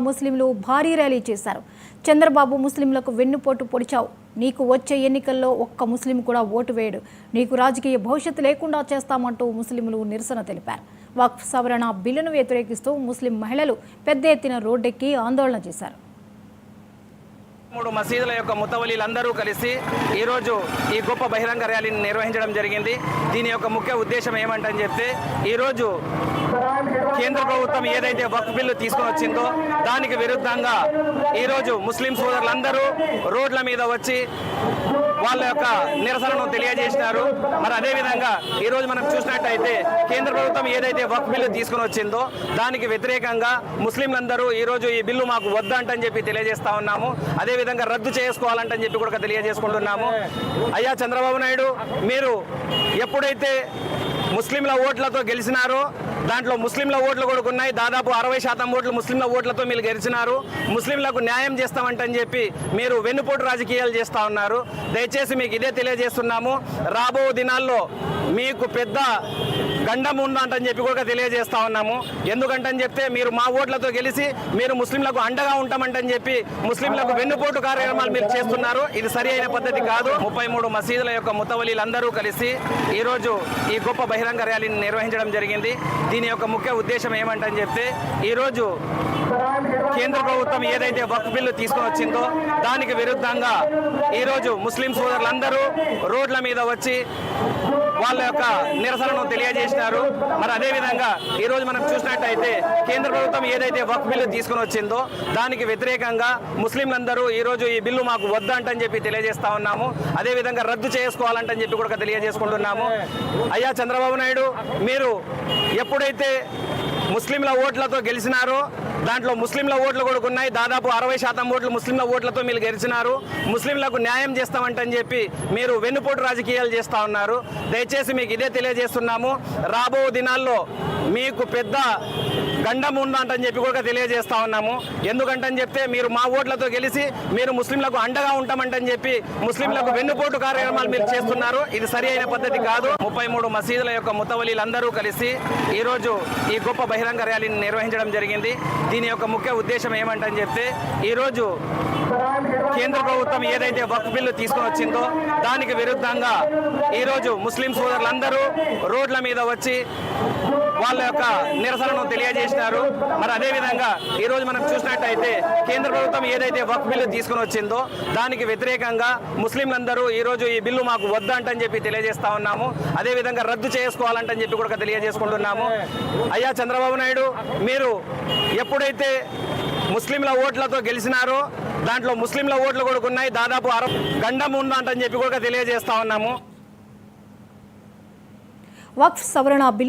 ముస్లింలు భారీ ర్యాలీ చేశారు. చంద్రబాబు ముస్లింలకు వెన్నుపోటు పొడిచావు, నీకు వచ్చే ఎన్నికల్లో ఒక్క ముస్లిం కూడా ఓటు వేయడు, నీకు రాజకీయ భవిష్యత్తు లేకుండా చేస్తామంటూ ముస్లింలు నిరసన తెలిపారు. వక్ఫ్ సవరణ బిల్లును వ్యతిరేకిస్తూ ముస్లిం మహిళలు పెద్ద ఎత్తున రోడ్డెక్కి ఆందోళన చేశారు. 3 మసీదుల యొక్క ముతవలీలందరూ కలిసి ఈరోజు ఈ గొప్ప బహిరంగ ర్యాలీని నిర్వహించడం జరిగింది. దీని యొక్క ముఖ్య ఉద్దేశం ఏమంటని చెప్తే, ఈరోజు కేంద్ర ప్రభుత్వం ఏదైతే వక్ఫ్ బిల్లు తీసుకొని వచ్చిందో దానికి విరుద్ధంగా ఈరోజు ముస్లిం సోదరులందరూ రోడ్ల మీద వచ్చి వాళ్ళ యొక్క నిరసనను తెలియజేసినారు. మరి అదేవిధంగా ఈరోజు మనం చూసినట్టయితే కేంద్ర ప్రభుత్వం ఏదైతే వక్ఫ్ బిల్లు తీసుకొని వచ్చిందో దానికి వ్యతిరేకంగా ముస్లింలందరూ ఈరోజు ఈ బిల్లు మాకు వద్దంటని చెప్పి తెలియజేస్తా ఉన్నాము. అదేవిధంగా రద్దు చేసుకోవాలంటని చెప్పి కూడా తెలియజేసుకుంటున్నాము. అయ్యా చంద్రబాబు నాయుడు, మీరు ఎప్పుడైతే ముస్లింల ఓట్లతో గెలిచినారో దాంట్లో ముస్లింల ఓట్లు కూడా ఉన్నాయి. దాదాపు 60% ఓట్లు ముస్లింల ఓట్లతో మీరు గెలిచినారు. ముస్లింలకు న్యాయం చేస్తామంటని చెప్పి మీరు వెన్నుపోటు రాజకీయాలు చేస్తూ ఉన్నారు. దయచేసి మీకు ఇదే తెలియజేస్తున్నాము, రాబో దినాల్లో మీకు పెద్ద గండం ఉందంటని చెప్పి కూడా తెలియజేస్తా ఉన్నాము. ఎందుకంటని చెప్తే మీరు మా ఓట్లతో గెలిచి మీరు ముస్లింలకు అండగా ఉంటామంటని చెప్పి ముస్లింలకు వెన్నుపోటు కార్యక్రమాలు మీరు చేస్తున్నారు. ఇది సరి అయిన పద్ధతి కాదు. 33 మసీదుల యొక్క ముతవలీలందరూ కలిసి ఈరోజు ఈ గొప్ప బహిరంగ ర్యాలీని నిర్వహించడం జరిగింది. దీని యొక్క ముఖ్య ఉద్దేశం ఏమంటని చెప్తే, ఈరోజు కేంద్ర ప్రభుత్వం ఏదైతే వక్ఫ్ బిల్లు తీసుకొని వచ్చిందో దానికి విరుద్ధంగా ఈరోజు ముస్లిం సోదరులందరూ రోడ్ల మీద వచ్చి వాళ్ళ యొక్క నిరసనను తెలియజేసినారు. మరి అదేవిధంగా ఈరోజు మనం చూసినట్టయితే కేంద్ర ప్రభుత్వం ఏదైతే వక్ఫ్ బిల్లు తీసుకొని వచ్చిందో దానికి వ్యతిరేకంగా ముస్లింలందరూ ఈరోజు ఈ బిల్లు మాకు వద్దంటని చెప్పి తెలియజేస్తా ఉన్నాము. అదేవిధంగా రద్దు చేసుకోవాలంటని చెప్పి కూడా తెలియజేసుకుంటున్నాము. అయ్యా చంద్రబాబు నాయుడు, మీరు ఎప్పుడైతే ముస్లింల ఓట్లతో గెలిచినారో దాంట్లో ముస్లింల ఓట్లు కూడా ఉన్నాయి. దాదాపు 60% ఓట్లు ముస్లింల ఓట్లతో మీరు గెలిచినారు. ముస్లింలకు న్యాయం చేస్తామంటని చెప్పి మీరు వెన్నుపోటు రాజకీయాలు చేస్తూ ఉన్నారు. దయచేసి మీకు ఇదే తెలియజేస్తున్నాము, రాబో దినాల్లో మీకు పెద్ద గండం ఉందంటని చెప్పి కూడా తెలియజేస్తా ఉన్నాము. ఎందుకంటని చెప్తే మీరు మా ఓట్లతో గెలిచి మీరు ముస్లింలకు అండగా ఉంటామంటని చెప్పి ముస్లింలకు వెన్నుపోటు కార్యక్రమాలు మీరు చేస్తున్నారు. ఇది సరి అయిన పద్ధతి కాదు. 33 మసీదుల యొక్క ముతవలీలందరూ కలిసి ఈరోజు ఈ గొప్ప బహిరంగ ర్యాలీని నిర్వహించడం జరిగింది. దీని యొక్క ముఖ్య ఉద్దేశం ఏమంటని చెప్తే, ఈరోజు కేంద్ర ప్రభుత్వం ఏదైతే వక్ఫ్ బిల్లు తీసుకొని వచ్చిందో దానికి విరుద్ధంగా ఈరోజు ముస్లిం సోదరులందరూ రోడ్ల మీద వచ్చి వాళ్ళ యొక్క నిరసనను తెలియజేసినారు. మరి అదేవిధంగా ఈరోజు మనం చూసినట్టయితే కేంద్ర ప్రభుత్వం ఏదైతే వక్ఫ్ బిల్లు తీసుకొని వచ్చిందో దానికి వ్యతిరేకంగా ముస్లింలందరూ ఈరోజు ఈ బిల్లు మాకు వద్దంటని చెప్పి తెలియజేస్తా ఉన్నాము. అదేవిధంగా రద్దు చేసుకోవాలంటని చెప్పి కూడా తెలియజేసుకుంటున్నాము. అయ్యా చంద్రబాబు నాయుడు, మీరు ఎప్పుడైతే ముస్లింల ఓట్లతో గెలిచినారో దాంట్లో ముస్లింల ఓట్లు కూడా ఉన్నాయి. దాదాపు గండం ఉందంటని చెప్పి కూడా తెలియజేస్తా ఉన్నాము. వక్ఫ్ సవరణ బిల్లు